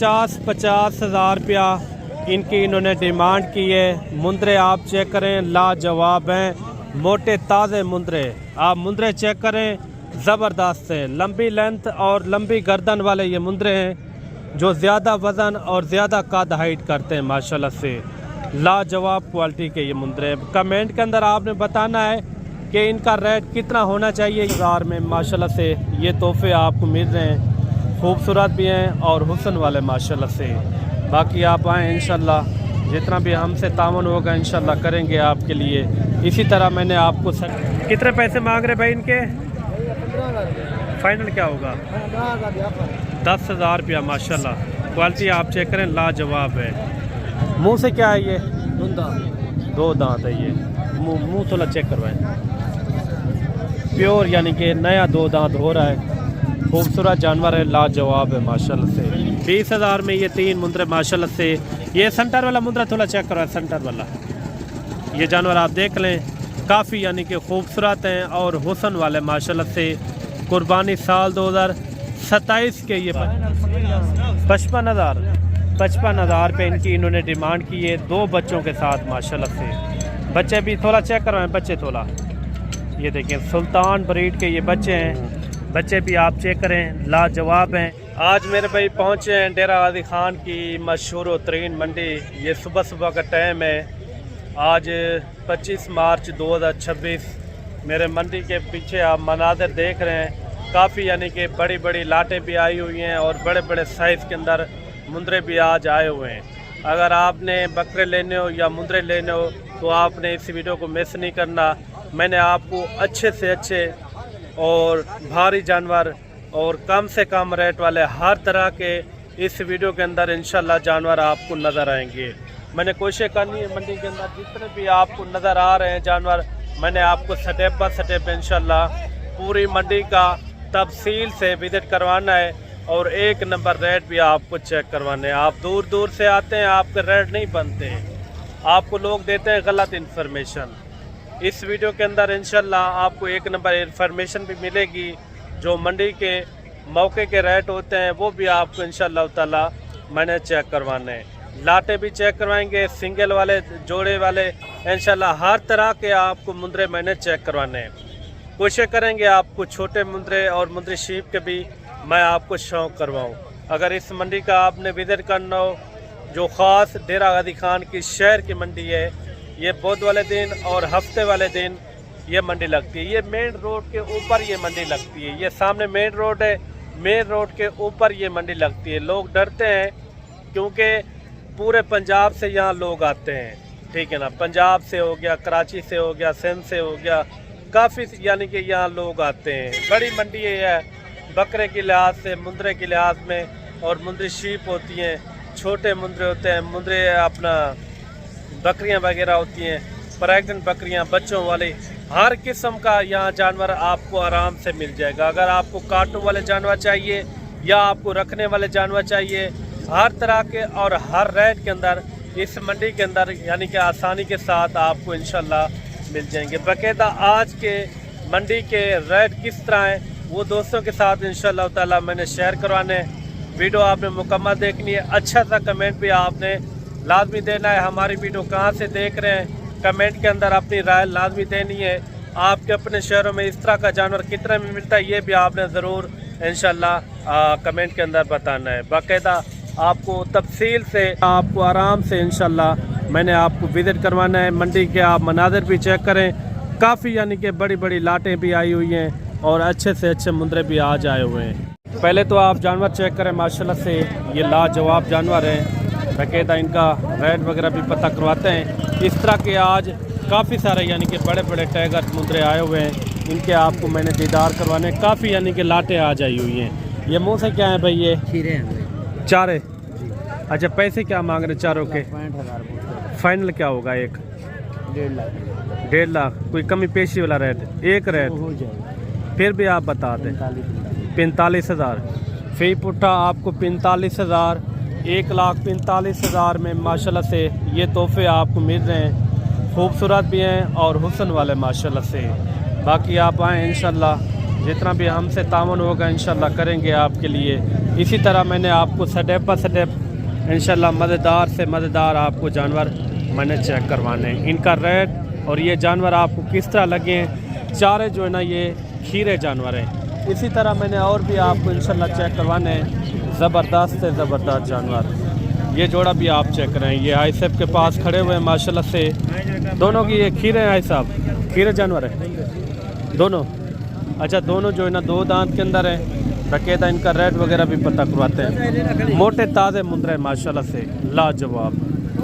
50-50 हज़ार रुपया इनकी इन्होंने डिमांड की है। मुंदरे आप चेक करें, लाजवाब हैं, मोटे ताज़े मुंदरे। आप मुंदरे चेक करें, ज़बरदस्त है। लंबी लेंथ और लंबी गर्दन वाले ये मुंदरे हैं जो ज़्यादा वज़न और ज़्यादा कद हाइट करते हैं माशाल्लाह से। लाजवाब क्वालिटी के ये मुंदरे। कमेंट के अंदर आपने बताना है कि इनका रेट कितना होना चाहिए। बाज़ार में माशाल्लाह से ये तोहफे आपको मिल रहे हैं, खूबसूरत भी हैं और हुस्न वाले माशाल्लाह से। बाकी आप आएँ, इंशाल्लाह जितना भी हमसे तावन होगा इंशाल्लाह करेंगे आपके लिए। इसी तरह मैंने आपको कितने पैसे मांग रहे भाई इनके? फाइनल क्या होगा? 10,000 रुपया माशाल्लाह। क्वालिटी आप चेक करें, लाजवाब है। मुंह से क्या है ये? 2 दांत है ये। मुंह थोड़ा चेक करवाएं। प्योर यानी कि नया 2 दांत हो रहा है। खूबसूरत जानवर है, लाजवाब है माशाल्लाह से। 20,000 में ये 3 मुंदरे माशाल्लाह से। ये सेंटर वाला मुंदरा थोड़ा चेक करवाएं, सेंटर वाला। ये जानवर आप देख लें, काफ़ी यानी कि खूबसूरत हैं और हुस्न वाले माशाल्लाह से। कुर्बानी साल 2027 के ये 55,000 पे इनकी इन्होंने डिमांड की है, 2 बच्चों के साथ माशाल्लाह से। बच्चे भी थोड़ा चेक करवाएं, बच्चे थोड़ा। ये देखें, सुल्तान ब्रीड के ये बच्चे हैं। बच्चे भी आप चेक करें, लाजवाब हैं। आज मेरे भाई पहुँचे हैं डेरा गाजी खान की मशहूर तरीन मंडी। ये सुबह सुबह का टाइम है। आज 25 मार्च 2026। मेरे मंडी के पीछे आप मनाज़र देख रहे हैं, काफ़ी यानी कि बड़ी बड़ी लाटें भी आई हुई हैं और बड़े बड़े साइज़ के अंदर मुंदरे भी आज आए हुए हैं। अगर आपने बकरे लेने हो या मुंदरे लेने हो तो आपने इस वीडियो को मिस नहीं करना। मैंने आपको अच्छे से अच्छे और भारी जानवर और कम से कम रेट वाले हर तरह के इस वीडियो के अंदर इंशाल्लाह जानवर आपको नज़र आएंगे। मैंने कोशिश करनी है मंडी के अंदर जितने भी आपको नज़र आ रहे हैं जानवर, मैंने आपको स्टेप बाय स्टेप इंशाल्लाह पूरी मंडी का तफसील से विजिट करवाना है और 1 नंबर रेट भी आपको चेक करवाने हैं। आप दूर दूर से आते हैं, आपके रेट नहीं बनते हैं, आपको लोग देते हैं गलत इन्फॉर्मेशन। इस वीडियो के अंदर इंशाल्लाह आपको 1 नंबर इन्फॉर्मेशन भी मिलेगी। जो मंडी के मौके के रेट होते हैं वो भी आपको इंशाल्लाह ताला मैंने चेक करवाने हैं। लाटे भी चेक करवाएंगे, सिंगल वाले, जोड़े वाले, इंशाल्लाह हर तरह के आपको मुंदरे मैंने चेक करवाने हैं। कोशिश करेंगे आपको छोटे मुंदरे और मुंदरी शीप के भी मैं आपको शौक़ करवाऊँ। अगर इस मंडी का आपने विजिट करना हो, जो ख़ास डेरा गाजी खान की शहर की मंडी है, ये बुध वाले दिन और हफ्ते वाले दिन ये मंडी लगती है। ये मेन रोड के ऊपर ये मंडी लगती है। ये सामने मेन रोड है, मेन रोड के ऊपर ये मंडी लगती है। लोग डरते हैं क्योंकि पूरे पंजाब से यहाँ लोग आते हैं, ठीक है ना। पंजाब से हो गया, कराची से हो गया, सिंध से हो गया, काफ़ी यानी कि यहाँ लोग आते हैं। बड़ी मंडी है, बकरे के लिहाज से, मुंदरे के लिहाज में, और मुंदरी शीप होती हैं, छोटे मुंदरे होते हैं, मुंदरे अपना बकरियाँ वगैरह होती हैं, प्रेग्नेंट बकरियाँ, बच्चों वाली, हर किस्म का यहाँ जानवर आपको आराम से मिल जाएगा। अगर आपको काटू वाले जानवर चाहिए या आपको रखने वाले जानवर चाहिए, हर तरह के और हर रेट के अंदर इस मंडी के अंदर यानी कि आसानी के साथ आपको इंशाल्लाह मिल जाएंगे। बाकायदा आज के मंडी के रेट किस तरह हैं वो दोस्तों के साथ इंशाल्लाह ताला मैंने शेयर करवाने। वीडियो आपने मुकम्मल देखनी है, अच्छा सा कमेंट भी आपने लाजमी देना है। हमारी वीडियो कहाँ से देख रहे हैं कमेंट के अंदर अपनी राय लाजमी देनी है। आपके अपने शहरों में इस तरह का जानवर कितने में मिलता है ये भी आपने ज़रूर इंशाल्लाह कमेंट के अंदर बताना है। बाकायदा आपको तफसील से आपको आराम से इंशाल्लाह मैंने आपको विज़िट करवाना है। मंडी के आप मनाज़र भी चेक करें, काफ़ी यानी कि बड़ी बड़ी लाटें भी आई हुई हैं और अच्छे से अच्छे मुंदरे भी आज आए हुए हैं। पहले तो आप जानवर चेक करें, माशाल्लाह से ये लाजवाब जानवर हैं। बाकायदा इनका रेट वगैरह भी पता करवाते हैं। इस तरह के आज काफ़ी सारे यानी कि बड़े बड़े टाइगर मुंदरे आए हुए हैं, इनके आपको मैंने दीदार करवाने। काफ़ी यानी कि लाटें आज आई हुई हैं। ये मुँह से क्या है भाई? ये खीरे हैं, चारे। अच्छा, पैसे क्या मांग रहे चारों के? 65,000। फाइनल क्या होगा? 1.5 लाख। कोई कमी पेशी वाला रेट? एक रेट हो जाएगा, फिर भी आप बता दें 45,000 फी पुट्ठा आपको 45,000, 1,45,000 में माशाल्लाह से ये तोहफे आपको मिल रहे हैं। खूबसूरत भी हैं और हुस्न वाले माशाल्लाह से। बाकी आप आएँ इंशाल्लाह जितना भी हमसे तावन होगा इंशाल्लाह करेंगे आपके लिए। इसी तरह मैंने आपको स्टेप बाय स्टेप इंशाल्लाह मज़ेदार से मज़ेदार आपको जानवर मैंने चेक करवाने हैं, इनका रेट और ये जानवर आपको किस तरह लगे हैं। चारे जो है ना ये खीरे जानवर हैं। इसी तरह मैंने और भी आपको इंशाल्लाह चेक करवाने हैं ज़बरदस्त से ज़बरदस्त जानवर। ये जोड़ा भी आप चेक करें, ये आई साहब के पास खड़े हुए हैं माशाल्लाह से। दोनों की ये खीरे हैं आई साहब, खीरे जानवर हैं दोनों। अच्छा दोनों जो है ना 2 दांत के अंदर है। बाकायदा इनका रेट वगैरह भी पता करवाते हैं। मोटे ताज़े मुंदरे माशाल्लाह से लाजवाब।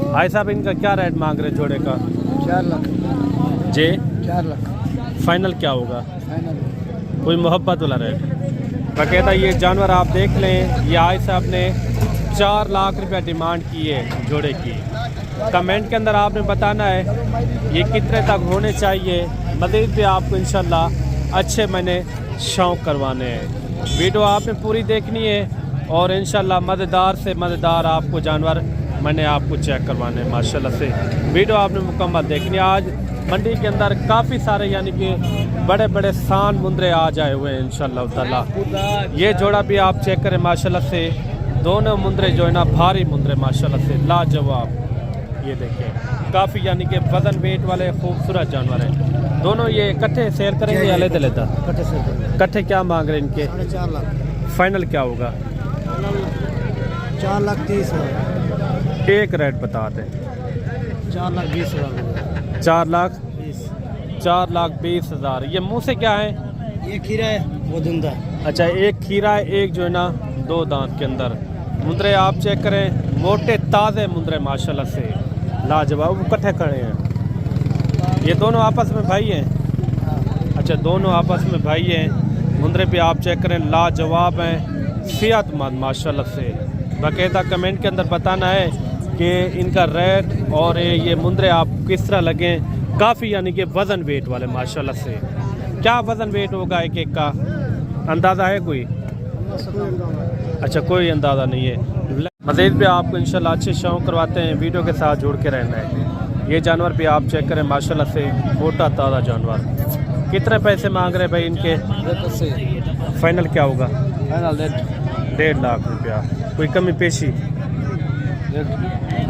भाई साहब इनका क्या रेट मांग रहे जोड़े का? 4 लाख जी 4 लाख फाइनल क्या होगा? फाइनल कोई मोहब्बत वाला रेट? बाकायदा ये जानवर आप देख लें, ये आई साहब ने 4 लाख रुपया डिमांड की है जोड़े की। कमेंट के अंदर आपने बताना है ये कितने तक होने चाहिए। मज़ीद भी आपको इंशाल्लाह अच्छे मैंने शौक़ करवाने हैं। वीडियो आपने पूरी देखनी है और इंशाल्लाह मज़ेदार से मज़ेदार आपको जानवर मैंने आपको चेक करवाने हैं माशाल्लाह से। वीडियो आपने मुकम्मल देखनी है। आज मंडी के अंदर काफ़ी सारे यानी कि बड़े बड़े सान मुंदरे आ जाए हुए हैं इंशाल्लाह ताला। ये जोड़ा भी आप चेक करें माशाल्लाह से। दोनों मुंदरे जो है ना भारी मुंदरे माशाल्लाह से लाजवाब। ये देखें काफ़ी यानी कि वज़न वेट वाले खूबसूरत जानवर हैं दोनों। ये इकट्ठे सेल करेंगे अलग-अलग? इकट्ठे क्या मांग रहे हैं इनके? 4 लाख फाइनल क्या होगा? 4 लाख 30 हज़ार। एक रेट बता दें। 4 लाख 20 हज़ार। 4 लाख 20। 4 लाख 20 हज़ार। ये मुँह से क्या है? ये खीरा है, वो धुंधा। अच्छा एक खीरा है, एक जो है ना 2 दांत के अंदर। मुंदरे आप चेक करें, मोटे ताज़े मुंदरे माशाल्लाह से लाजवाब। इकट्ठे खड़े हैं ये दोनों आपस में भाई हैं। अच्छा दोनों आपस में भाई हैं। मुंदरे भी आप चेक करें लाजवाब हैं, सेहतमंद माशाल्लाह से। बाकायदा कमेंट के अंदर बताना है कि इनका रेट और ये मुंदरे आप किस तरह लगें। काफ़ी यानी कि वज़न वेट वाले माशाल्लाह से। क्या वज़न वेट होगा एक एक का अंदाज़ा है कोई? अच्छा कोई अंदाज़ा नहीं है। मज़ीद भी आपको इंशाल्लाह अच्छे शौक़ करवाते हैं। वीडियो के साथ जुड़ के रहना है। ये जानवर भी आप चेक करें माशाल्लाह से मोटा ताज़ा जानवर। कितने पैसे मांग रहे हैं भाई इनके? फाइनल क्या होगा? फाइनल 1.5 लाख रुपया। कोई कमी पेशी?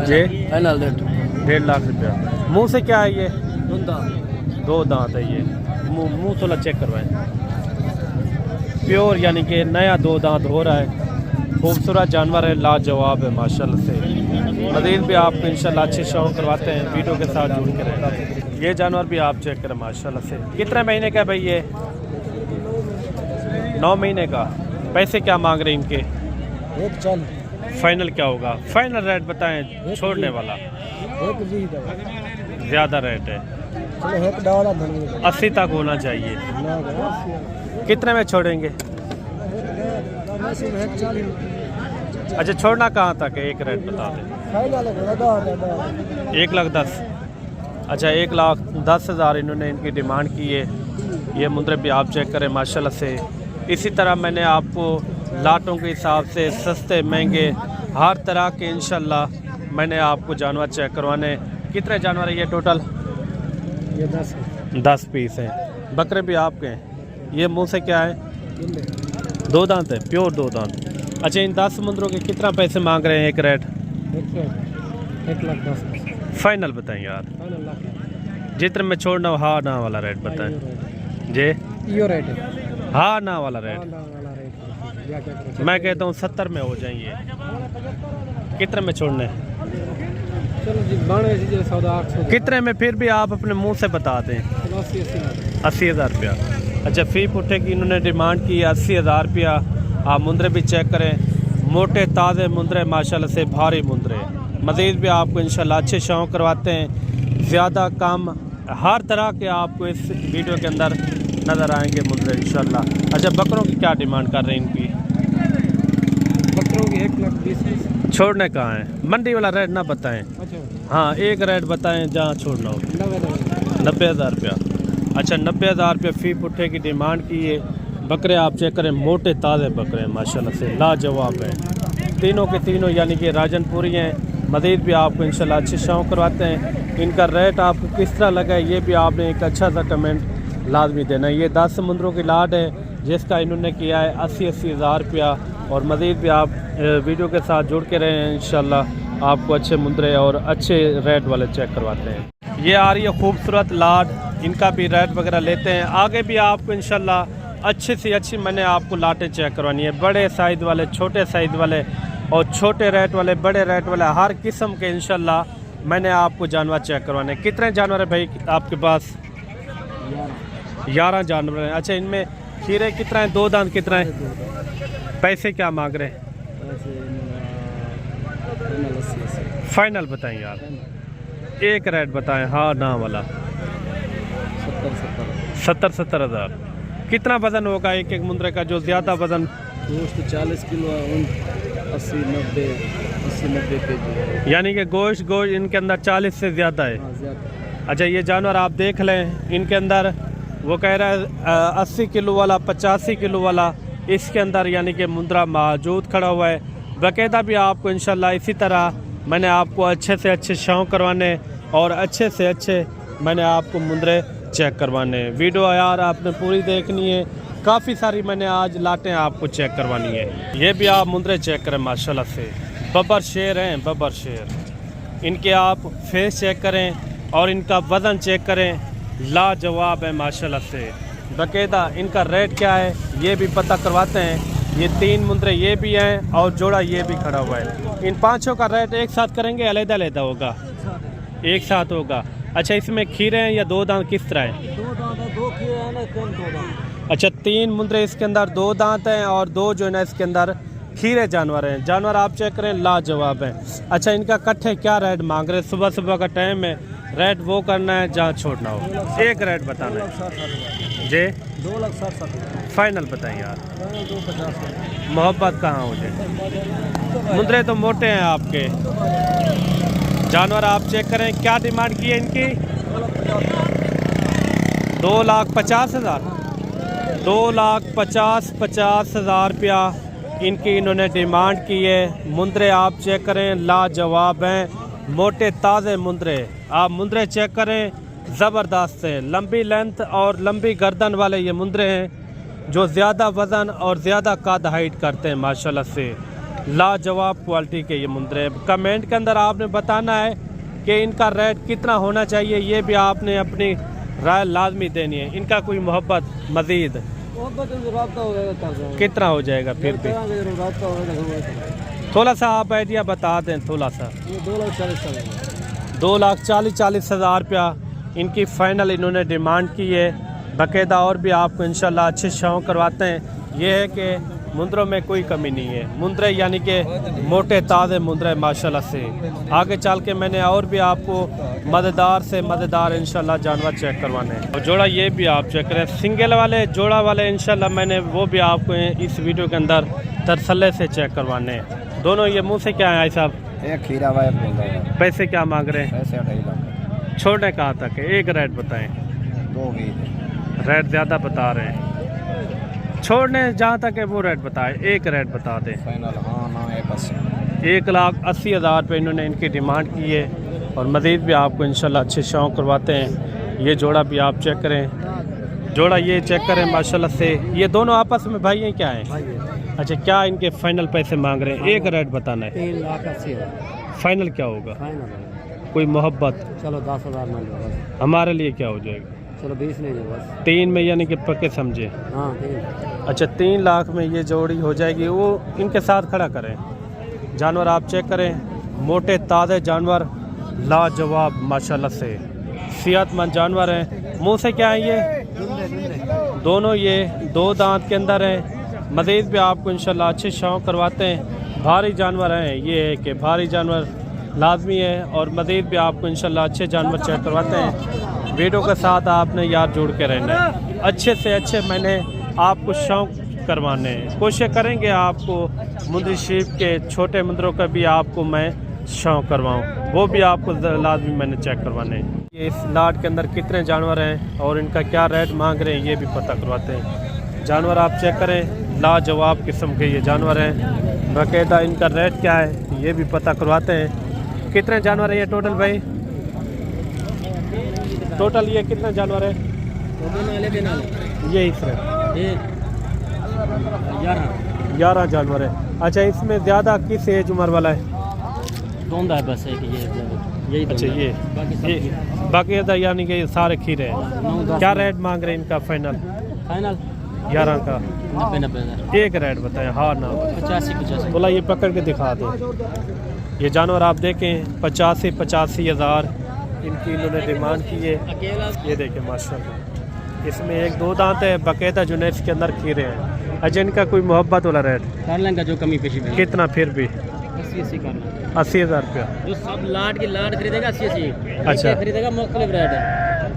जी फाइनल 1.5 लाख रुपया। मुँह से क्या है ये? धुंधा। 2 दांत है ये। मुँह थोड़ा चेक करवाएं। प्योर यानी कि नया 2 दांत हो रहा है। खूबसूरत जानवर है, लाजवाब है माशाल्लाह से। मज़ीद भी आपको इंशाल्लाह अच्छे शौक़ करवाते हैं। वीडियो के साथ जुड़ के रहें। ये जानवर भी आप चेक करें माशाल्लाह से। कितने महीने का है भाई ये? 9 महीने का। पैसे क्या मांग रहे हैं इनके? 140। फाइनल क्या होगा? फाइनल रेट बताएं छोड़ने वाला। 1 ज़्यादा रेट है, 80 तक होना चाहिए। कितने में छोड़ेंगे? अच्छा छोड़ना कहाँ तक है? एक रेट बता दें। 1 लाख 10। अच्छा 1 लाख 10 हज़ार इन्होंने इनकी डिमांड की है। ये मुंदरे भी आप चेक करें माशाल्लाह से। इसी तरह मैंने आपको लाटों के हिसाब से सस्ते महंगे हर तरह के इंशाल्लाह मैंने आपको जानवर चेक करवाने। कितने जानवर है ये टोटल? ये 10 पीस हैं। बकरे भी आपके हैं। ये मुँह से क्या है? 2 दांत है, प्योर 2 दांत। अच्छा इन 10 मुंदरों के कितना पैसे मांग रहे हैं एक रेट? 1 लाख 10। फाइनल बताएं यार। जितने में छोड़ना हो हाँ ना वाला रेट बताएं। जी यो रेट है। हाँ ना वाला रेट। मैं कहता हूँ 70 में हो जाएंगे। कितने में छोड़ने? कितने में? फिर भी आप अपने मुंह से बता दें। 80 हज़ार रुपया। अच्छा फी पुट्ठे की इन्होंने डिमांड की 80 हज़ार रुपया। आप मुंदरे भी चेक करें, मोटे ताज़े मुंदरे माशाल्लाह से भारी मुंदरे। मज़ीद भी आपको इंशाल्लाह अच्छे शौक़ करवाते हैं। ज़्यादा कम हर तरह के आपको इस वीडियो के अंदर नज़र आएंगे मुंदरे इंशाल्लाह। अच्छा बकरों की क्या डिमांड कर रहे हैं इनकी? बकरों की 1 लाख 20। छोड़ने कहाँ है? मंडी वाला रेट ना बताएं। अच्छा हाँ एक रेट बताएं जहाँ छोड़ना हो। 90 हज़ार रुपया। अच्छा 90 हज़ार रुपये फ़ी पुट्ठे की डिमांड की है। बकरे आप चेक करें, मोटे ताज़े बकरे हैं माशाल्लाह से, लाजवाब हैं। तीनों के तीनों यानी कि राजनपुरी हैं। मज़ीद भी आपको इंशाल्लाह अच्छे शौक़ करवाते हैं। इनका रेट आपको किस तरह लगा है ये भी आपने एक अच्छा सा कमेंट लाजमी देना। ये 10 समुंदरों की लाट है जिसका इन्होंने किया है 80-80 हज़ार रुपया। और मज़ीद भी आप वीडियो के साथ जुड़ के रहे हैं, इंशाल्लाह आपको अच्छे मुंदरे और अच्छे रेट वाले चेक करवाते हैं। ये आ रही है खूबसूरत लाट, इनका भी रेट वगैरह लेते हैं। आगे भी आपको इंशाल्लाह अच्छी से अच्छी मैंने आपको लाटें चेक करवानी है, बड़े साइज़ वाले, छोटे साइज़ वाले और छोटे रेट वाले, बड़े रेट वाले, हर किस्म के इंशाल्लाह मैंने आपको जानवर चेक करवाने। कितने जानवर है भाई आपके पास? 11 जानवर हैं। अच्छा, इनमें खीरे कितना है, 2 दांत कितना है? पैसे क्या मांग रहे हैं? फाइनल बताएं यार, एक रेट बताएं। हाँ ना वाला 70-70 हज़ार। कितना वजन होगा एक एक मुंदरे का? जो ज़्यादा वजन गोश्त 40 किलो, 80-90 केजी, यानी कि गोश्त इनके अंदर 40 से ज़्यादा है। अच्छा, ये जानवर आप देख लें, इनके अंदर वो कह रहा है 80 किलो वाला, 85 किलो वाला इसके अंदर यानी कि मुंदरा मौजूद खड़ा हुआ है। बाकायदा भी आपको इंशाल्लाह इसी तरह मैंने आपको अच्छे से अच्छे शौक करवाने और अच्छे से अच्छे मैंने आपको मुंदरे चेक करवाने। वीडियो यार आपने पूरी देखनी है, काफ़ी सारी मैंने आज लाटें आपको चेक करवानी है। ये भी आप मुंदरे चेक करें माशाल्लाह से, बब्बर शेर हैं, बब्बर शेर। इनके आप फेस चेक करें और इनका वज़न चेक करें, लाजवाब है माशाल्लाह से। बाकायदा इनका रेट क्या है ये भी पता करवाते हैं। ये 3 मुंदरे ये भी हैं और जोड़ा ये भी खड़ा हुआ है। इन 5 का रेट एक साथ करेंगे, अलग-अलग होगा? एक साथ होगा। अच्छा, इसमें खीरे हैं या 2 दांत, किस तरह है? 2 दांत है, 2 खीरे हैं ना, 2 दांत। अच्छा, 3 मुंदरे इसके अंदर, 2 दांत हैं और 2 जो है ना इसके अंदर खीरे जानवर हैं। जानवर आप चेक करें, लाजवाब हैं। अच्छा, इनका कट्ठे क्या रेट मांग रहे हैं? सुबह सुबह का टाइम है, रेट वो करना है जहाँ छोड़ना हो। एक रेट बताना है जी। 2,60,000 फाइनल बताएं यार, 2,50,000। मोहब्बत कहाँ हो जाए। मुंदरे तो मोटे हैं आपके। जानवर आप चेक करें, क्या डिमांड की है इनकी? 2,50,000। 2,50,000 रुपया इनकी इन्होंने डिमांड की है। मुंदरे आप चेक करें, लाजवाब हैं, मोटे ताज़े मुंदरे। आप मुंदरे चेक करें, ज़बरदस्त है। लंबी लेंथ और लंबी गर्दन वाले ये मुंदरे हैं जो ज़्यादा वज़न और ज़्यादा कद हाइट करते हैं माशाल्लाह से। लाजवाब क्वालिटी के ये मुंदरे हैं। कमेंट के अंदर आपने बताना है कि इनका रेट कितना होना चाहिए, ये भी आपने अपनी राय लाजमी देनी है। इनका कोई मोहब्बत मज़ीद कितना हो जाएगा? फिर भी थोड़ा सा आप आइडिया बता दें, थोड़ा सा। 2,40,000 रुपया इनकी फ़ाइनल इन्होंने डिमांड की है। बाकायदा और भी आपको इंशाल्लाह अच्छे शौक करवाते हैं। ये है कि मुंदरों में कोई कमी नहीं है। मुंदरे यानी कि मोटे ताज़े मुंदरे माशाल्लाह से। आगे चल के मैंने और भी आपको मज़ेदार से मज़ेदार इंशाल्लाह जानवर चेक करवाने हैं। और जोड़ा ये भी आप चेक करें, सिंगल वाले जोड़ा वाले इंशाल्लाह मैंने वो भी आपको इस वीडियो के अंदर तरसले से चेक करवाने हैं। दोनों ये मुँह से क्या है साहब? एक खीरा भाई। पैसे क्या मांग रहे हैं? पैसे 2.5 लाख। छोड़ने कहाँ तक है? एक रेट बताएं। 2 खीरे। रेट ज़्यादा बता रहे हैं। छोड़ने जहाँ तक है वो रेट बताए, एक रेट बता दें। फाइनल हाँ ना 1,80,000। 1,80,000 रुपये इन्होंने इनकी डिमांड की है। और मज़ीद भी आपको इंशाल्लाह अच्छे शौक करवाते हैं। ये जोड़ा भी आप चेक करें, जोड़ा ये चेक करें माशाल्लाह से। ये दोनों आपस में भाई हैं क्या हैं? अच्छा, क्या इनके फाइनल पैसे मांग रहे हैं? एक रेट बताना है। 3,80,000 फाइनल क्या होगा? फाइनल। कोई मोहब्बत? चलो 10,000 मान लो बस। हमारे लिए क्या हो जाएगा? चलो 20 ले जाओ बस। 3 में यानी कि पक्के समझे। हाँ 3। अच्छा, 3 लाख में ये जोड़ी हो जाएगी। वो इनके साथ खड़ा करें। जानवर आप चेक करें, मोटे ताज़े जानवर, लाजवाब माशाल्लाह से, सेहतमंद जानवर हैं। मुंह से क्या है ये? दोनों ये 2 दांत के अंदर हैं। मज़ीद भी आपको इंशाल्लाह अच्छे शौक करवाते हैं। भारी जानवर हैं, ये है कि भारी जानवर लाजमी है। और मज़ीद भी आपको इंशाल्लाह अच्छे जानवर चेक करवाते हैं। वीडियो के साथ आपने यार जुड़ के रहना है। अच्छे से अच्छे मैंने आपको शौक करवाने हैं। कोशिश करेंगे आपको मुंदरी शीप के छोटे मुंदरों का भी आपको मैं शौक करवाऊँ, वो भी आपको लाजमी मैंने चेक करवाने हैं। ये इस लाट के अंदर कितने जानवर हैं और इनका क्या रेट मांग रहे हैं ये भी पता करवाते हैं। जानवर आप चेक करें, लाजवाब किस्म के ये जानवर हैं। बाकायदा इनका रेट क्या है ये भी पता करवाते हैं। कितने जानवर हैं ये टोटल भाई? टोटल ये कितने जानवर है? ये ये 11 जानवर है। अच्छा, इसमें ज़्यादा किस एज उम्र वाला है? दोंदा है बस एक यही अच्छा, ये बाकी अदा यानी कि ये सारे खीरे हैं। क्या रेट मांग रहे हैं इनका फाइनल? फाइनल 11 का 90,000। एक रेट बताएं, हाँ ना 85 बोला। ये पकड़ के दिखा दो। ये जानवर आप देखें 85 हज़ार इनकी इन्होंने डिमांड की है। ये देखें माशाल्लाह, इसमें एक दो दांत है बाकायदा जो है, इसके अंदर खीरे हैं। अच्छा, इनका कोई मोहब्बत वाला रेट कर लेंगे जो कमी पेशी में कितना? फिर भी 80 करना। 80,000 रुपया। जो सब लाट की लाट खरीदेगा 80। अच्छा, खरीदेगा मुख्तलिफ रेट है।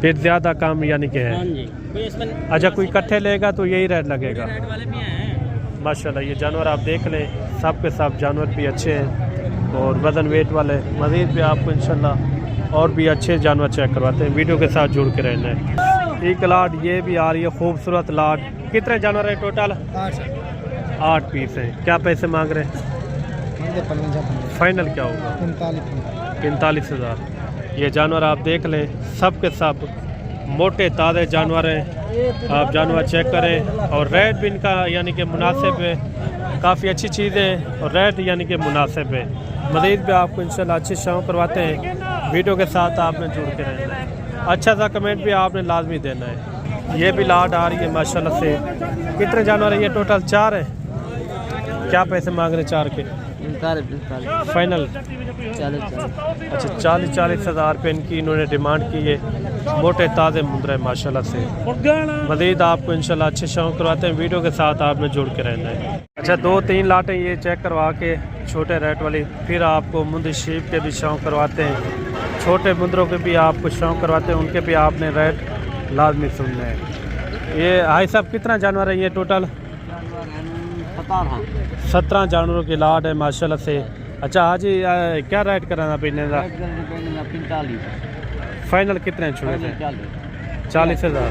फिर ज़्यादा कम यानी कि हाँ है। जी, कोई इसमें अच्छा, कोई इकट्ठे लेगा तो यही रेट लगेगा। रेट वाले भी हैं माशाल्लाह, ये जानवर आप देख लें, सब के सब जानवर भी अच्छे हैं और वज़न वेट वाले। मज़ीद भी आपको इंशाल्लाह और भी अच्छे जानवर चेक करवाते हैं। वीडियो के साथ जुड़ के रहना है। एक लाट ये भी आ रही है, खूबसूरत लाट। कितने जानवर हैं टोटल? 8 पीस हैं। क्या पैसे मांग रहे हैं? फाइनल क्या होगा? 45,000। ये जानवर आप देख लें, सब के सब मोटे ताज़े जानवर हैं। आप जानवर चेक करें और रेट भी इनका यानी कि मुनासिब है। काफ़ी अच्छी चीज़ है और रेट यानी कि मुनासिब है। मज़ीद भी आपको इंशाल्लाह अच्छे शौक करवाते हैं। वीडियो के साथ आपने जुड़ के रहना है। अच्छा सा कमेंट भी आपने लाजमी देना है। ये भी लाट आ रही है माशाल्लाह से। कितने जानवर है ये? टोटल 4 है। क्या पैसे मांग रहे 4 के? फाइनल 40। अच्छा, 40 हज़ार रुपये इनकी इन्होंने डिमांड की है। मोटे ताज़े मुंदरे माशाल्लाह से। मज़ीद आपको इंशाल्लाह अच्छे शौक करवाते हैं। वीडियो के साथ आपने जुड़ के रहना है। अच्छा, 2-3 लाटें ये चेक करवा के छोटे रेट वाली, फिर आपको मुंदी शीप के भी शौक करवाते हैं। छोटे मुंदरों के भी आपको शौक करवाते हैं, उनके भी आपने रेट लाजमी सुनने हैं। ये भाई साहब कितना जानवर है ये टोटल? 17 जानवरों की लाट है माशाल्लाह से। अच्छा हाजी, क्या रेट कराना पीने का? 45। फाइनल कितने छोड़े थे? 40,000।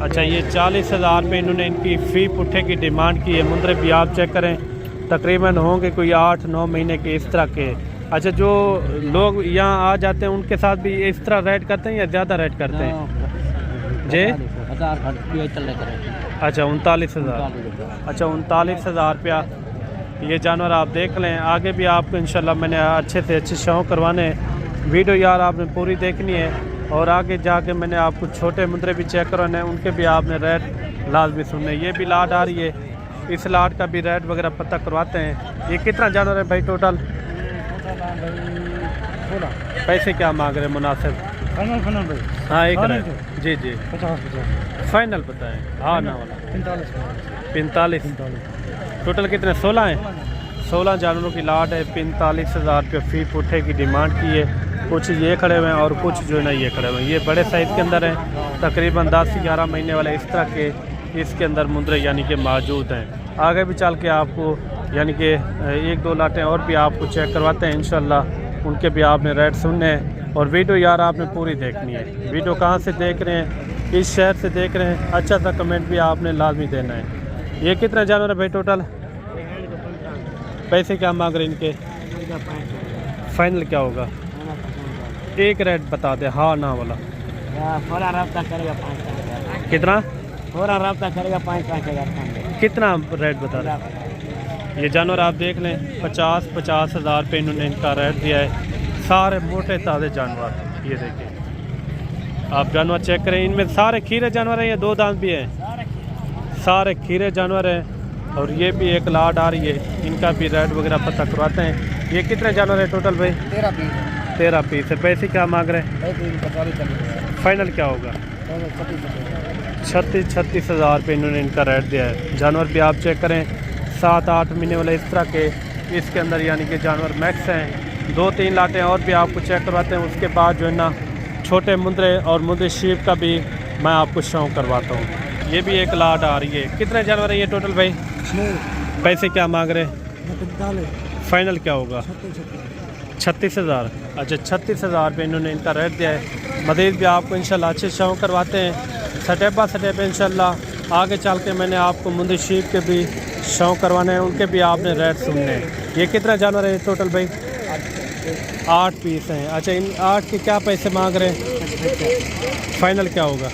अच्छा, ये 40,000 रुपये इन्होंने इनकी फ़ी पुट्ठे की डिमांड की है। मुंदरे भी आप चेक करें, तकरीबन होंगे कोई 8-9 महीने के इस तरह के। अच्छा, जो लोग यहाँ आ जाते हैं उनके साथ भी इस तरह रेट करते हैं या ज़्यादा रेट करते हैं जी? अच्छा, 39,000। अच्छा, 39,000 रुपया ये जानवर आप देख लें। आगे भी आपको इंशाल्लाह मैंने अच्छे से अच्छे शौक करवाने हैं। वीडियो यार आपने पूरी देखनी है और आगे जाके मैंने आपको छोटे मुंदरे भी चेक करवाने हैं, उनके भी आपने रेट लाजमी सुनने। ये भी लाट आ रही है, इस लाट का भी रेट वगैरह पता करवाते हैं। ये कितना जानवर है भाई टोटल? पैसे क्या मांग रहे हैं मुनासिब? हाँ, एक रेट जी जी 50। फाइनल बताएं। हाँ ना वाला 45। टोटल कितने? 16 हैं। 16 जानवरों की लाट है। 45,000 रुपये फ़ी पुट्ठे की डिमांड की है। कुछ ये खड़े हुए हैं और कुछ जो है ना ये खड़े हुए हैं। ये बड़े साइज़ के अंदर हैं, तकरीबन 10-11 महीने वाले इस तरह के इसके अंदर मुंदरे यानी कि मौजूद हैं। आगे भी चल के आपको यानी कि 1-2 लाटें और भी आपको चेक करवाते हैं इंशाल्लाह, उनके भी आपने रेट सुनने हैं। और वीडियो यार आपने पूरी देखनी है। वीडियो कहाँ से देख रहे हैं, किस शहर से देख रहे हैं, अच्छा सा कमेंट भी आपने लाजमी देना है। ये कितने जानवर है भाई टोटल? पैसे क्या मांग रहे हैं इनके? फाइनल क्या होगा? एक रेट बता दे, हाँ ना वाला। थोड़ा रब्ता करेगा 5-5 कितना? थोड़ा रब्ता करेगा 5-5 हज़ार। कितना रेट बता रहे? ये जानवर आप देख लें, 50 हज़ार रुपये इन्होंने इनका रेट दिया है। सारे मोटे ताज़े जानवर, ये देखिए आप जानवर चेक करें। इनमें सारे खीरे जानवर हैं या 2 दांत भी हैं? सारे खीरे जानवर हैं। और ये भी एक लाट आ रही है, इनका भी रेट वगैरह पता करवाते हैं। ये कितने जानवर है टोटल भाई? 13 पीस है। पैसे क्या मांग रहे हैं? फाइनल क्या होगा? 36 हज़ार रुपये इन्होंने इनका रेट दिया है। जानवर भी आप चेक करें, 7-8 महीने वाले इस तरह के इसके अंदर यानी कि जानवर मैक्स हैं। 2-3 लाटें और भी आपको चेक करवाते हैं। उसके बाद जो है ना छोटे मुंदरे और मुंदरी शीप का भी मैं आपको शौक करवाता हूँ। ये भी एक लाट आ रही है। कितने जानवर है ये टोटल भाई? पैसे क्या मांग रहे हैं? फाइनल क्या होगा? 36,000। अच्छा, 36,000 रुपये इन्होंने इनका रेट दिया है। मज़ीद भी आपको इंशाल्लाह अच्छे शौक करवाते हैं। स्टेप बाय स्टेप इंशाल्लाह आगे चल के मैंने आपको मुंदी शीप के भी शौक करवाने हैं, उनके भी आपने रेट सुनने हैं। ये कितना जानवर है टोटल भाई? 8 पीस हैं। अच्छा, इन 8 के क्या पैसे मांग रहे हैं? फाइनल क्या होगा?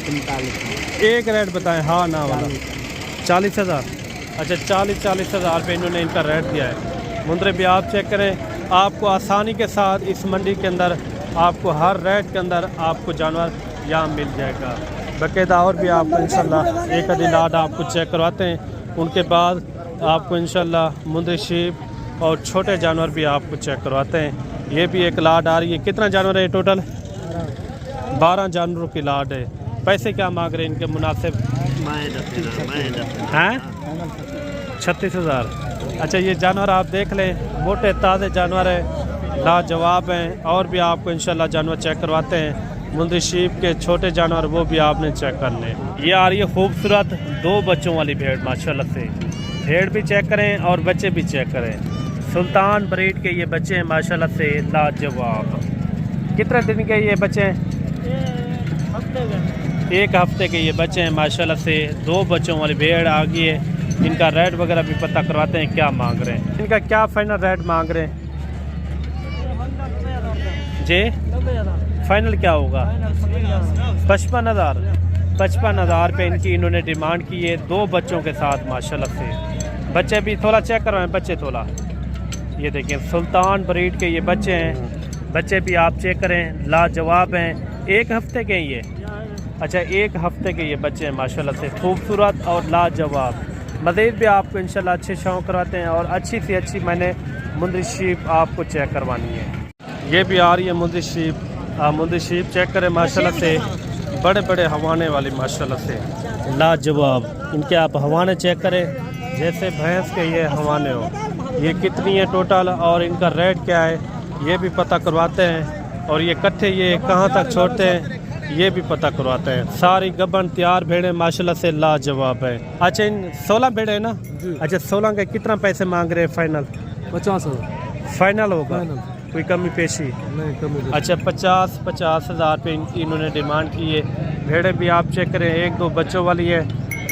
45। एक रेट बताएं, हाँ ना वाला। 40,000। अच्छा 40,000 रुपये इन्होंने इनका रेट दिया है। मुंद्रे भी आप चेक करें, आपको आसानी के साथ इस मंडी के अंदर आपको हर रेट के अंदर आपको जानवर यहाँ मिल जाएगा बाकायदा। और भी आपको इंशाल्लाह एक आधी लाट आपको चेक करवाते हैं, उनके बाद आपको इंशाल्लाह मुंद्री शीप और छोटे जानवर भी आपको चेक करवाते हैं। ये भी एक लाट आ रही है। कितना जानवर है टोटल? 12 जानवरों की लाट है। पैसे क्या मांग रहे हैं इनके मुनासिब? हैं 36,000। अच्छा ये जानवर आप देख लें, मोटे ताज़े जानवर है, लाजवाब हैं। और भी आपको इंशाल्लाह जानवर चेक करवाते हैं। मुंद्री शीप के छोटे जानवर वो भी आपने चेक कर लें। ये आ रही है खूबसूरत 2 बच्चों वाली भेड़ माशाल्लाह से। भेड़ भी चेक करें और बच्चे भी चेक करें। सुल्तान ब्रीड के ये बच्चे हैं माशाल्लाह से लाजवाब। कितने दिन के ये बच्चे हैं? एक हफ्ते के ये बच्चे हैं माशाल्लाह से। 2 बच्चों वाली भेड़ आ गई है। इनका रेट वगैरह भी पता करवाते हैं क्या मांग रहे हैं। इनका क्या फाइनल रेट मांग रहे हैं जी? फाइनल क्या होगा? 55,000। 55,000 रुपये इनकी इन्होंने डिमांड की है 2 बच्चों के साथ माशाल्लाह से। बच्चे भी थोड़ा चेक करवाएं, बच्चे थोड़ा। ये देखिए सुल्तान ब्रीड के ये बच्चे हैं। बच्चे भी आप चेक करें, लाजवाब हैं। 1 हफ्ते के ये, अच्छा 1 हफ्ते के ये बच्चे हैं माशाल्लाह से, खूबसूरत और लाजवाब। मज़ीद भी आपको इंशाल्लाह अच्छे शौक करवाते हैं और अच्छी से अच्छी मैंने मुंद्री शीप आपको चेक करवानी है। ये भी आ रही है मुंद्री शीप। मुंद्री शीप चेक करें माशाल्लाह से, बड़े बड़े हवाने वाली माशाल्लाह से लाजवाब। इनके आप हवाने चेक करें जैसे भैंस के ये हवाने हो। ये कितनी है टोटल और इनका रेट क्या है ये भी पता करवाते हैं। और ये कट्ठे ये कहाँ तक छोड़ते हैं ये भी पता करवाते हैं। सारी गबन तैयार भेड़ें माशाल्लाह से लाजवाब है। अच्छा इन 16 भेड़े है ना? अच्छा 16 के कितना पैसे मांग रहे हैं फाइनल? 50,000 फाइनल होगा, कोई कमी पेशी नहीं? कमी। अच्छा 50,000 रुपये इनकी इन्होंने डिमांड की है। भेड़ें भी आप चेक करें, 1-2 बच्चों वाली है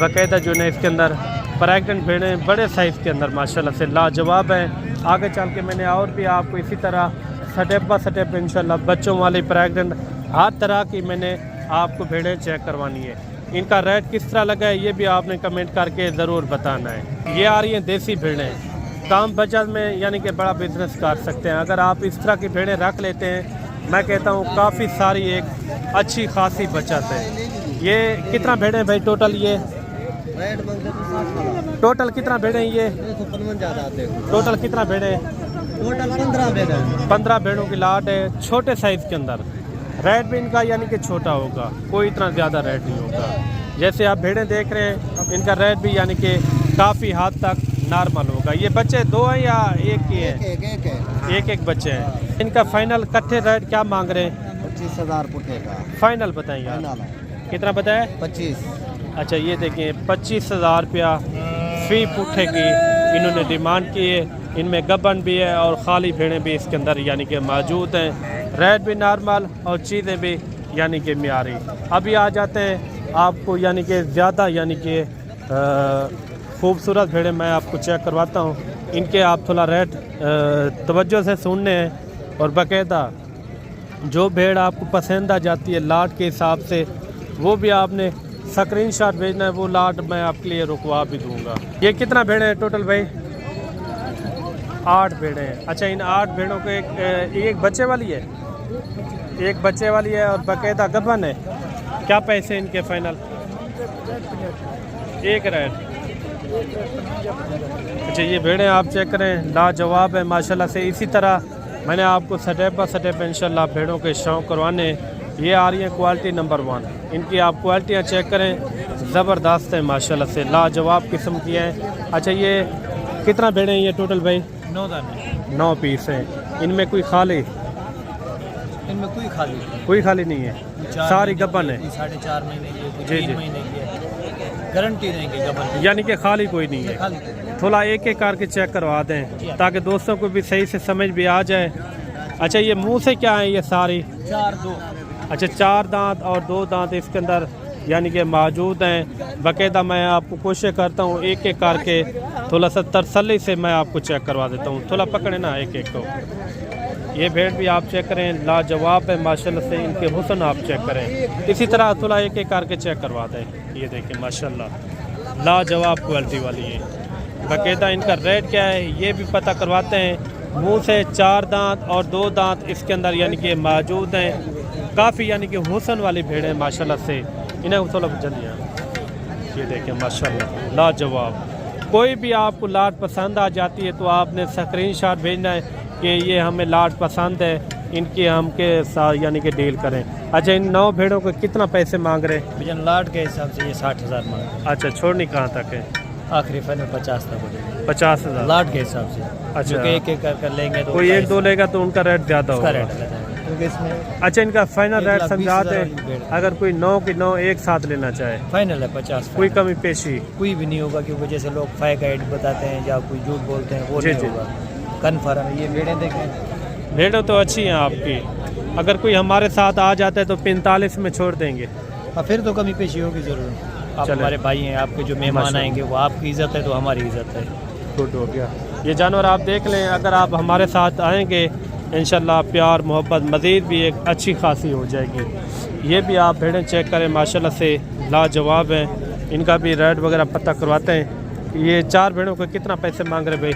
बाकायदा जो है इसके अंदर प्रेग्नेंट भेड़ें बड़े साइज़ के अंदर माशाल्लाह से लाजवाब हैं। आगे चल के मैंने और भी आपको इसी तरह स्टेप बाय स्टेप इंशाल्लाह बच्चों वाली प्रेग्नेंट हर तरह की मैंने आपको भेड़ें चेक करवानी है। इनका रेट किस तरह लगा है ये भी आपने कमेंट करके ज़रूर बताना है। ये आ रही हैं देसी भेड़ें। कम बचत में यानी कि बड़ा बिजनेस कर सकते हैं अगर आप इस तरह की भेड़ें रख लेते हैं। मैं कहता हूँ काफ़ी सारी एक अच्छी खासी बचत है। ये कितना भेड़ें भाई टोटल? ये टोटल कितना भेड़ें? ये टोटल कितना भेड़ें? टोटल 15 भेड़। 15 भेड़ों की लाट है छोटे साइज़ के अंदर। रेट भी इनका यानी कि छोटा होगा, कोई इतना ज़्यादा रेट नहीं होगा। जैसे आप भेड़ें देख रहे हैं इनका रेट भी यानी कि काफ़ी हद तक नॉर्मल होगा। ये बच्चे 2 हैं या एक ही है? एक बच्चे हैं। इनका फाइनल कट्ठे रेट क्या मांग रहे हैं? 25,000 पुटेगा फाइनल बताइए कितना बताया? 25। अच्छा ये देखिए 25,000 रुपया फी पुट्ठे की इन्होंने डिमांड की है। इनमें गबन भी है और खाली भेड़ें भी इसके अंदर यानी कि मौजूद हैं। रेट भी नॉर्मल और चीज़ें भी यानी कि मियारी। अभी आ जाते हैं आपको यानी कि ज़्यादा यानी कि खूबसूरत भेड़ें मैं आपको चेक करवाता हूँ। इनके आप थोड़ा रेट तवज्जो से सुनने हैं और बाकायदा जो भेड़ आपको पसंद आ जाती है लाट के हिसाब से वो भी आपने स्क्रीनशॉट भेजना है। वो लाट मैं आपके लिए रुकवा भी दूंगा। ये कितना भेड़ें हैं टोटल भाई? 8 भेड़ें हैं। अच्छा इन 8 भेड़ों को एक बच्चे वाली है, एक बच्चे वाली है और बाकायदा गबन है। क्या पैसे इनके फाइनल? एक रेट। अच्छा ये भेड़ें आप चेक करें लाजवाब है माशाल्लाह से। इसी तरह मैंने आपको स्टेप बाय स्टेप इंशाल्लाह भेड़ों के शौक करवाने। ये आ रही है क्वालिटी नंबर 1। इनकी आप क्वालिटियाँ चेक करें ज़बरदस्त है माशाल्लाह से, लाजवाब किस्म की हैं। अच्छा ये कितना भेड़ें हैं ये टोटल भाई? 9 पीस हैं। इनमें कोई खाली? इनमें कोई खाली नहीं है, सारी गबन है। 4.5 महीने की, जी 3 महीने की गारंटी देंगे गबन, यानी कि खाली कोई नहीं है। थोड़ा एक एक करके चेक करवा दें ताकि दोस्तों को भी सही से समझ भी आ जाए। अच्छा ये मुंह से क्या है ये सारी? 4-2। अच्छा 4 दांत और 2 दांत इसके अंदर यानी कि मौजूद हैं। बाकायदा मैं आपको कोशिश करता हूँ एक एक करके थोड़ा सा तसल्ली से मैं आपको चेक करवा देता हूँ। थोड़ा पकड़े ना एक एक को। ये भेड़ भी आप चेक करें लाजवाब है माशाल्लाह से। इनके हुस्न आप चेक करें। इसी तरह थोड़ा एक एक करके चेक करवा दें। ये देखें माशाल्लाह लाजवाब क्वालिटी वाली है। बाकायदा इनका रेट क्या है ये भी पता करवाते हैं। मुंह से 4 दांत और 2 दांत इसके अंदर यानी कि मौजूद हैं। काफ़ी यानी कि हुसन वाली भेड़ है माशाल्लाह से। इन्हें थोड़ा जल्दी ये देखें माशाल्लाह लाजवाब। कोई भी आपको लाट पसंद आ जाती है तो आपने स्क्रीनशॉट भेजना है कि ये हमें लाट पसंद है, इनकी हमके साथ यानी कि डील करें। अच्छा, इन 9 भेड़ों को कितना पैसे मांग रहे हैं? भजन लाट के हिसाब से ये 60,000 मांग। अच्छा, छोड़नी कहाँ तक है? आखिरी फाइनल 50 तक हो जाएगा। 50,000 लाट के हिसाब से। अच्छा, एक एक कर लेंगे तो कोई 1-2 लेगा तो उनका रेट ज़्यादा होगा। रेट अलग है क्योंकि इसमें। अच्छा, इनका फाइनल रेट 1,20,000 समझाते की भेड़। अगर कोई 9 की 9 एक साथ लेना चाहे फाइनल है 50। कोई कमी पेशी? कोई भी नहीं होगा क्योंकि जैसे लोग फेक आइड बताते हैं या कोई झूठ बोलते हैं वो जी, नहीं जी। होगा। कन्फर्म है। ये भेड़ें देखें, भेड़ें तो अच्छी हैं आपकी। अगर कोई हमारे साथ आ जाता है तो 45 में छोड़ देंगे। और फिर तो कमी पेशी होगी जरूर। आप चलें। हमारे भाई हैं, आपके जो मेहमान माशाल्लाह। आएंगे वो आपकी इज्जत है तो हमारी इज्जत है। गुड हो गया। ये जानवर आप देख लें, अगर आप हमारे साथ आएंगे इंशाल्लाह प्यार मोहब्बत मज़ीद भी एक अच्छी खासी हो जाएगी। ये भी आप भेड़ें चेक करें माशाल्लाह से लाजवाब हैं। इनका भी रेट वगैरह पता करवाते हैं। ये 4 भेड़ों को कितना पैसे मांग रहे भाई?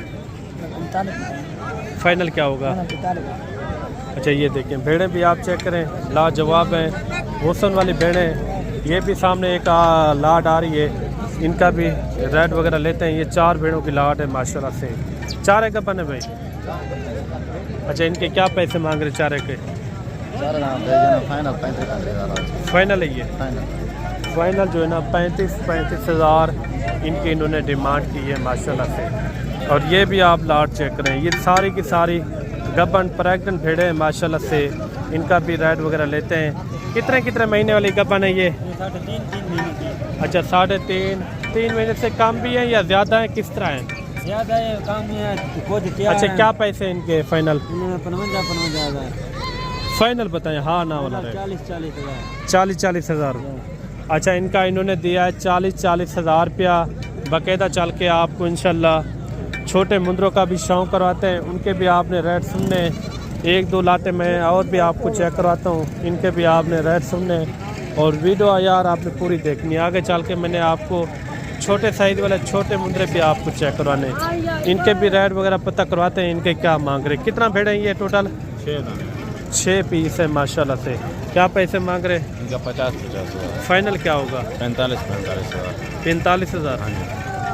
फाइनल क्या होगा? अच्छा, ये देखें भेड़ें भी आप चेक करें लाजवाब हैं, हुसन वाली भेड़ें। ये भी सामने एक लाट आ रही है, इनका भी रेट वगैरह लेते हैं। ये 4 भेड़ों की लाट है माशाल्लाह से। 4 एक अपन है भाई। अच्छा, इनके क्या पैसे मांग रहे 4 के? फाइनल है ये? फाइनल जो है ना 35,000 इनकी इन्होंने डिमांड की है माशाल्लाह से। और ये भी आप लाट चेक करें, ये सारी की सारी गबन प्रेग्नेंट भेड़े हैं माशाल्लाह से। इनका भी रेट वगैरह लेते हैं। कितने महीने वाली गबन है ये? 3.5 महीने की। अच्छा, 3.5 महीने से कम भी है या ज़्यादा है, किस तरह है? ज़्यादा है काम है क्या? अच्छा, क्या पैसे इनके फाइनल? 55,000 फाइनल बताएं हाँ ना वाला रेट। 40,000 40,000। अच्छा, इनका इन्होंने दिया है 40,000 रुपया। बाकायदा चल के आपको इंशाल्लाह छोटे मुंदरों का भी शौक़ करवाते हैं, उनके भी आपने रेट सुनने। 1-2 लाते मैं और भी आपको चेक करवाता हूँ, इनके भी आपने रेट सुनने। और वीडियो यार आपने पूरी देखनी। आगे चल के मैंने आपको छोटे साइज़ वाले छोटे मुंदरे भी आपको चेक करवाने, इनके भी रेट वगैरह पता करवाते हैं। इनके क्या मांग रहे, कितना भेड़े हैं ये टोटल? 6 पीस है माशाल्लाह से। क्या पैसे मांग रहे? इनका 50,000। फाइनल क्या होगा? 45,000। 45,000।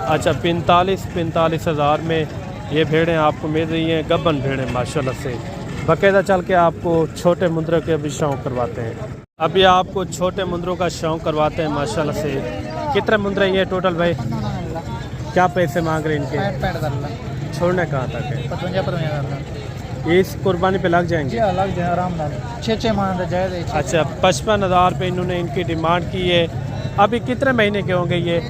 अच्छा, 45,000 में ये भेड़ें आपको मिल रही हैं, गबन भेड़ें माशाल्लाह से। बाकायदा चल के आपको छोटे मुंदरों के भी शौक़ करवाते हैं। अभी आपको छोटे मुंदरों का शौक़ करवाते हैं माशाल्लाह से। कितने मुंदरे ये टोटल भाई? क्या पैसे मांग रहे हैं इनके? छोड़ने कहाँ तक है? 55,000 इस कुर्बानी पे लग जाएंगे? लग जाए आराम से। 6 माह जाए। अच्छा, 55,000 पे इन्होंने इनकी डिमांड की है। अभी कितने महीने के होंगे ये?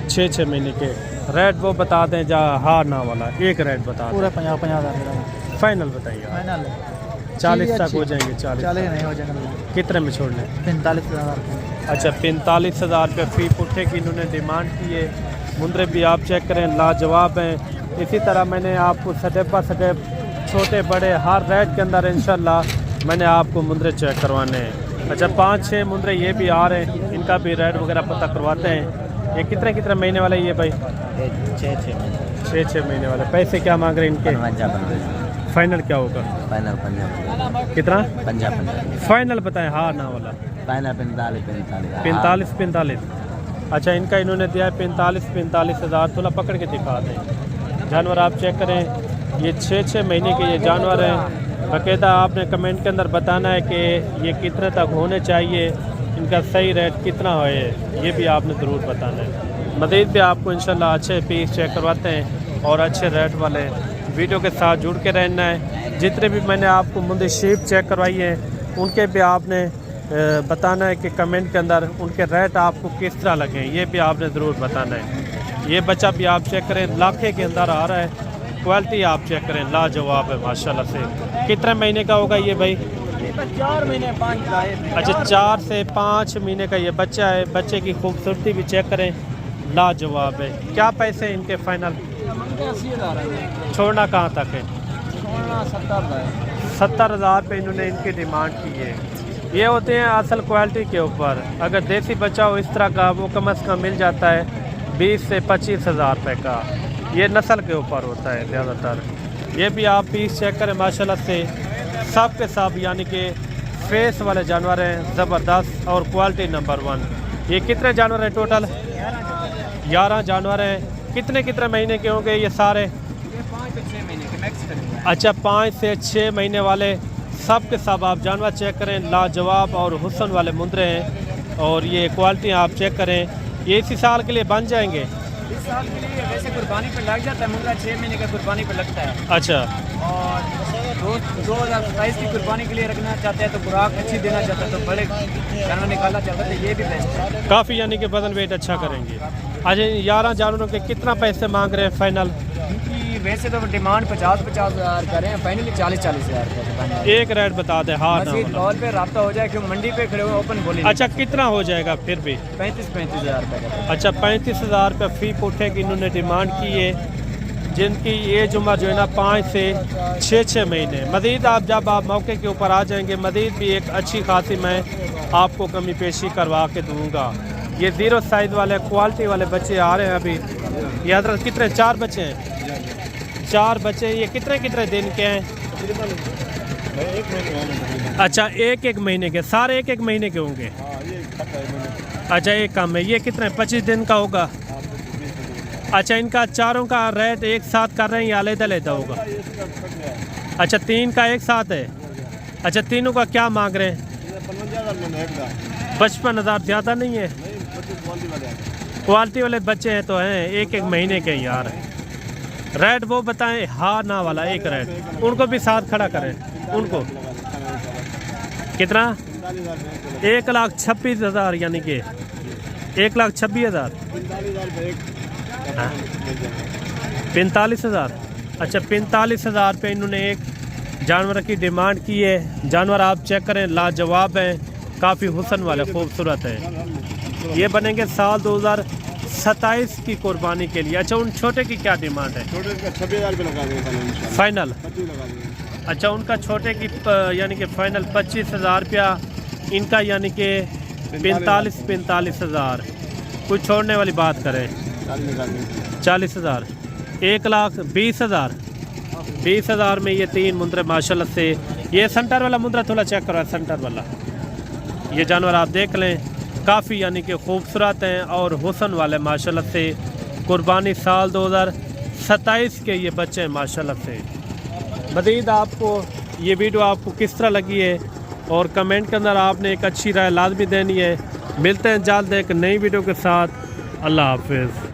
6 महीने के। रेट वो बता दें जा हाँ ना वाला एक रेट बता दें। पूरा 50,000 फाइनल बताइए। फाइनल 40 तक हो जाएंगे? 40 नहीं हो जाएगा। कितने में छोड़ने? 45,000। अच्छा, 45,000 रुपये फी पुट्ठे की इन्होंने डिमांड की है। मुंदरे भी आप चेक करें लाजवाब हैं। इसी तरह मैंने आपको स्टेप बाय स्टेप छोटे बड़े हर रेट के अंदर इंशाल्लाह मैंने आपको मुंदरे चेक करवाने हैं। अच्छा, 5-6 मुंदरे ये भी आ रहे हैं, इनका भी रेट वगैरह पता करवाते हैं। ये कितने महीने वाले ये भाई? 6 महीने वाले। पैसे क्या मांग रहे हैं इनके? फाइनल क्या होगा? फाइनल 50। कितना? 50। फाइनल बताएं हाँ ना वाला। फाइनल 45। अच्छा, इनका इन्होंने दिया है 45,000। थोड़ा पकड़ के दिखा दें। जानवर आप चेक करें, ये 6 महीने के ये जानवर हैं। बाकायदा आपने कमेंट के अंदर बताना है कि ये कितने तक होने चाहिए, इनका सही रेट कितना है, ये भी आपने ज़रूर बताना है। मज़ीद भी आपको इंशाल्लाह अच्छे पीस चेक करवाते हैं और अच्छे रेट वाले। वीडियो के साथ जुड़ के रहना है। जितने भी मैंने आपको मुंदे शीप चेक करवाई हैं उनके भी आपने बताना है कि कमेंट के अंदर उनके रेट आपको किस तरह लगे, ये भी आपने ज़रूर बताना है। ये बच्चा भी आप चेक करें, लाखे के अंदर आ रहा है। क्वालिटी आप चेक करें लाजवाब है माशाल्लाह से। कितने महीने का होगा ये भाई? 4 महीने 5 का है। अच्छा, 4 से 5 महीने का ये बच्चा है। बच्चे की खूबसूरती भी चेक करें लाजवाब है। क्या पैसे इनके फाइनल? 80,000 है। छोड़ना कहाँ तक है? छोड़ना 70,000। 70,000 पे इन्होंने इनकी डिमांड की है। ये होते हैं असल क्वालिटी के ऊपर। अगर देसी बच्चा हो इस तरह का वो कम अज़ कम मिल जाता है 20 से 25 हज़ार रुपये का। ये नस्ल के ऊपर होता है ज़्यादातर। ये भी आप पीस चेक करें माशाल्लाह से, सब के सब यानी कि फेस वाले जानवर हैं, ज़बरदस्त और क्वालिटी नंबर 1। ये कितने जानवर हैं टोटल? 11 जानवर हैं। कितने कितने महीने के होंगे ये सारे? 5 से 6 महीने के मैक्स। अच्छा, 5 से 6 महीने वाले सब के सब आप जानवर चेक करें, लाजवाब और हुस्न वाले मुंदरे हैं। और ये क्वालिटी आप चेक करें, ये इसी साल के लिए बन जाएंगे। इस साल के लिए वैसे कुर्बानी पे लग जाता है, मुर्गा 6 महीने का कुर्बानी पे लगता है। अच्छा, और 2027 की कुर्बानी के लिए रखना चाहते हैं तो खुराक अच्छी देना चाहते हैं तो बड़े जानवर निकालना चाहते हैं तो ये भी बेस्ट है। काफ़ी यानी कि वजन वेट अच्छा करेंगे। अच्छा, 11 जानवरों के कितना पैसे मांग रहे हैं फाइनल? क्योंकि वैसे तो डिमांड 50-50 हज़ार कर रहे हैं, फाइनली 40-40 हज़ार का। एक रेट बता दे, हाँ ना मज़ीद वाला। कॉल पे रब्ता हो जाए, क्यों मंडी पे खड़े हुए ओपन बोली। अच्छा, कितना हो जाएगा फिर भी? 35 हज़ार रुपये। अच्छा, 35 हज़ार रुपये फी पुठे की इन्होंने डिमांड की है, जिनकी एज उम्र जो है ना 5 से 6 महीने। मज़ीद आप जब आप मौके के ऊपर आ जाएंगे, मज़ीद भी एक अच्छी खासी मैं आपको कमी पेशी करवा के दूँगा। ये 0 साइज़ वाले क्वालिटी वाले बच्चे आ रहे हैं अभी। ये हज़रत कितने? 4 बच्चे हैं। 4 बच्चे। ये कितने कितने दिन के हैं? अच्छा, एक महीने के सारे? एक महीने के होंगे। अच्छा, एक कम है। ये कितने? 25 दिन का होगा। अच्छा, इनका चारों का रेट एक साथ कर रहे हैं या अलग-अलग होगा? अच्छा, 3 का एक साथ है। अच्छा, तीनों का क्या मांग रहे हैं? 55 हज़ार। ज़्यादा नहीं है? क्वालिटी वाले बच्चे हैं तो हैं, एक महीने के यार। रेट वो बताएं, हाँ ना वाला एक रेट। उनको भी साथ खड़ा करें। उनको कितना? 1,26,000 यानी कि 1,26,000। 45 हज़ार। अच्छा, 45 हज़ार पे इन्होंने एक जानवर की डिमांड की है। जानवर आप चेक करें, लाजवाब हैं, काफ़ी हुस्न वाले, खूबसूरत है। ये बनेंगे साल 2027 की कुर्बानी के लिए। अच्छा, उन छोटे की क्या डिमांड है? छोटे का 26,000 रुपये लगा देंगे फाइनल। 25 लगा देंगे। अच्छा, उनका छोटे की यानी कि फ़ाइनल 25,000 रुपया। इनका यानी कि 45 हज़ार। कुछ छोड़ने वाली बात करें, 40 हज़ार। 1,20,000। 20 हज़ार में ये 3 मुंदरे माशाल्लाह से। ये सेंटर वाला मुंदरा थोड़ा चेक करो, सेंटर वाला। ये जानवर आप देख लें, काफ़ी यानी कि खूबसूरत हैं और हुस्न वाले माशाल्लाह से। कुर्बानी साल 2027 के ये बच्चे हैं माशाल्लाह से। मज़ीद आपको ये वीडियो आपको किस तरह लगी है और कमेंट के अंदर आपने एक अच्छी राय लाजमी देनी है। मिलते हैं जल्द एक नई वीडियो के साथ। अल्लाह हाफिज़।